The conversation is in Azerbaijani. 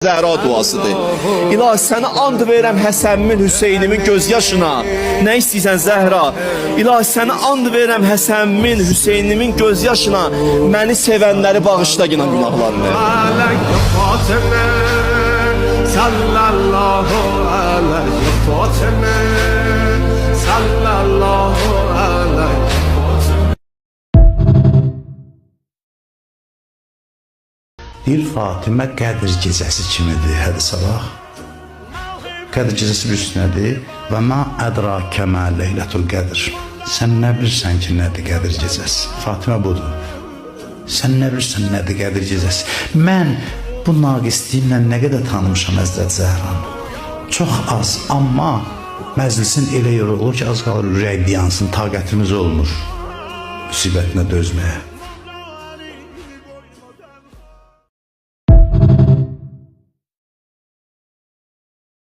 Zəhra duasıdır. İlahi sənə and verirəm Həsənimin, Hüseynimin göz yaşına. Nə istəyirsən Zəhra? İlahi sənə and verirəm Həsənimin, Hüseynimin göz yaşına. Məni sevənləri bağışla yine günahlarını. Sallallahu aleyhi Fatıma, sallallahu aleyhi. Deyir Fatimə Qədr gecəsi kimidir, hədi sabah. Qədr gecəsi bir üstünədir. Və mə ədrakə mə leylətul qədr. Sən nə bilirsən ki, nədir Qədr gecəsi? Fatimə budur. Sən nə bilirsən nədir Qədr gecəsi? Mən bu naqisliyimlə nə qədər tanımışam Həzrət Zəhranı. Çox az, amma məclisin elə yorulur ki, az qalır ürək dayansın, taqətimiz olmur müsibətinə dözməyə.